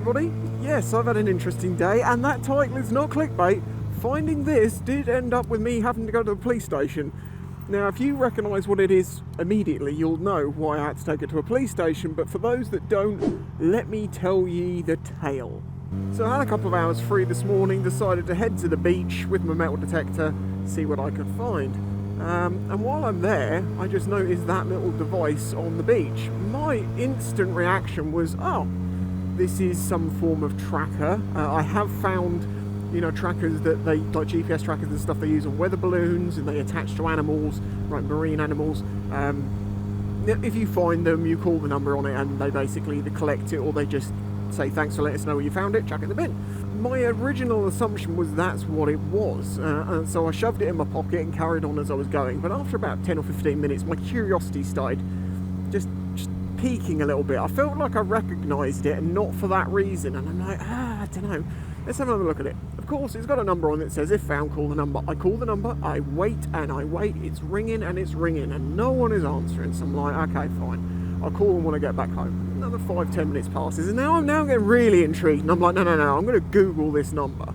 everybody. Yes, I've had an interesting day, and that title is not clickbait. Finding this did end up with me having to go to the police station. Now, if you recognise what it is immediately, you'll know why I had to take it to a police station, but for those that don't, let me tell ye the tale. So I had a couple of hours free this morning, decided to head to the beach with my metal detector, see what I could find. And while I'm there, I just noticed that little device on the beach. My instant reaction was, oh, this is some form of tracker. I have found, trackers that they, like GPS trackers and stuff they use on weather balloons, and they attach to animals, like marine animals. If you find them, you call the number on it, and they basically either collect it or they just say thanks for letting us know where you found it, chuck it in the bin. My original assumption was that's what it was, and so I shoved it in my pocket and carried on as I was going. But after about 10 or 15 minutes, my curiosity started just peaking a little bit. I felt like I recognised it, and not for that reason, and I'm like, I don't know, let's have another look at it. Of course, it's got a number on it that says if found, call the number. I call the number, I wait and I wait, it's ringing and it's ringing, and no one is answering, so I'm like, okay, fine, I'll call them when I get back home. Another 5-10 minutes passes, and now I'm getting really intrigued, and I'm like, no, I'm going to Google this number.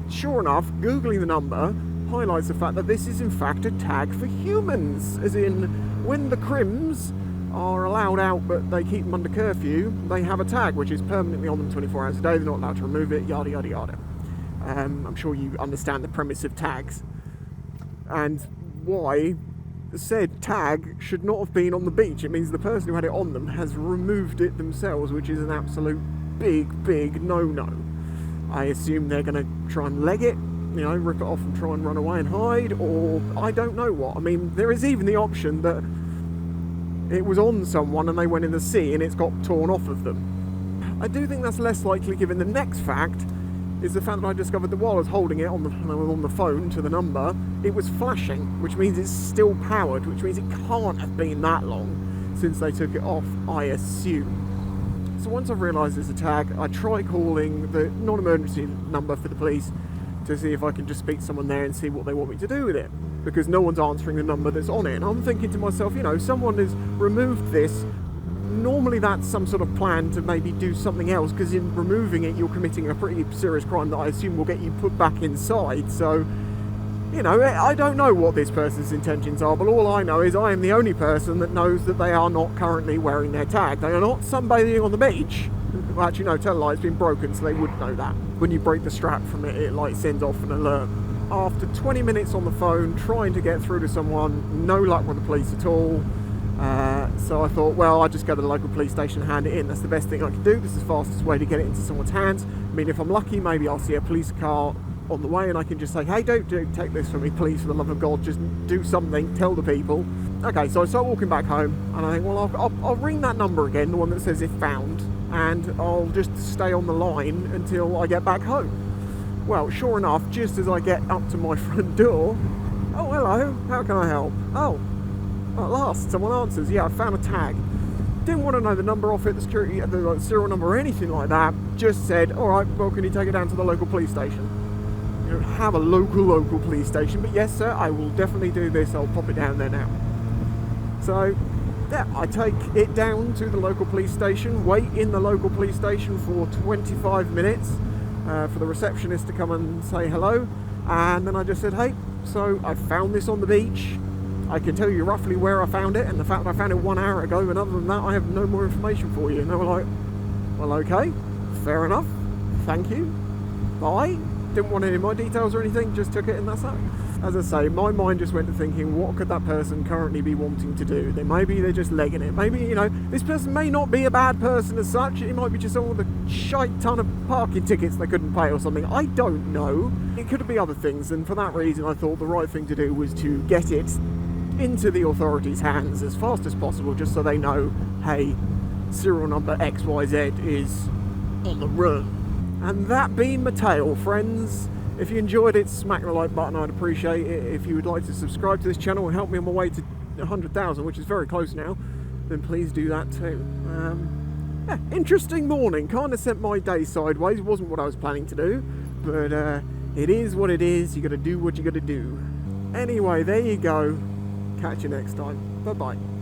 Sure enough, Googling the number highlights the fact that this is in fact a tag for humans, as in when the crims are allowed out but they keep them under curfew, they have a tag which is permanently on them 24 hours a day. They're not allowed to remove it, yada yada yada. I'm sure you understand the premise of tags and why said tag should not have been on the beach. It means the person who had it on them has removed it themselves, which is an absolute big no-no. I assume they're going to try and leg it, rip it off and try and run away and hide, or I don't know what. I mean, there is even the option that it was on someone and they went in the sea and it's got torn off of them. I do think that's less likely, given the next fact is the fact that I discovered that while I was holding it on the phone to the number, it was flashing, which means it's still powered, which means it can't have been that long since they took it off, I assume. So once I've realised it's a tag, I try calling the non-emergency number for the police to see if I can just speak to someone there and see what they want me to do with it, because no one's answering the number that's on it. And I'm thinking to myself, someone has removed this. Normally that's some sort of plan to maybe do something else, because in removing it you're committing a pretty serious crime that I assume will get you put back inside. So, I don't know what this person's intentions are, but all I know is I am the only person that knows that they are not currently wearing their tag. They are not sunbathing on the beach. Well, actually, no, tell a lie, it's been broken, so they would know that. When you break the strap from it, it sends off an alert. After 20 minutes on the phone trying to get through to someone, no luck with the police at all. So I thought, well, I'll just go to the local police station and hand it in. That's the best thing I can do. This is the fastest way to get it into someone's hands. I mean, if I'm lucky, maybe I'll see a police car on the way and I can just say, hey, don't take this from me, please, for the love of God, just do something, tell the people. Okay, so I start walking back home and I think, well, I'll ring that number again, the one that says if found, and I'll just stay on the line until I get back home. Well, sure enough, just as I get up to my front door, oh, hello, how can I help? Oh, at last, someone answers. Yeah, I found a tag. Didn't want to know the number off it, the security, the serial number or anything like that. Just said, all right, well, can you take it down to the local police station? You don't have a local police station, but yes, sir, I will definitely do this. I'll pop it down there now. So, yeah, I take it down to the local police station, wait in the local police station for 25 minutes for the receptionist to come and say hello, and then I just said, hey, so I found this on the beach. I can tell you roughly where I found it, and the fact that I found it 1 hour ago, and other than that, I have no more information for you. And they were like, well, okay, fair enough, thank you, bye. Didn't want any more details or anything, just took it and that's that. As I say, my mind just went to thinking, what could that person currently be wanting to do? Maybe they're just legging it. Maybe, this person may not be a bad person as such. It might be just all the shite ton of parking tickets they couldn't pay or something. I don't know. It could be other things, and for that reason I thought the right thing to do was to get it into the authorities' hands as fast as possible, just so they know, hey, serial number XYZ is on the run. And that being my tale, friends. If you enjoyed it, smack the like button, I'd appreciate it. If you would like to subscribe to this channel and help me on my way to 100,000, which is very close now, then please do that too. Yeah, interesting morning, kind of sent my day sideways. It wasn't what I was planning to do, but it is what it is. You got to do what you got to do. Anyway, there you go. Catch you next time. Bye bye.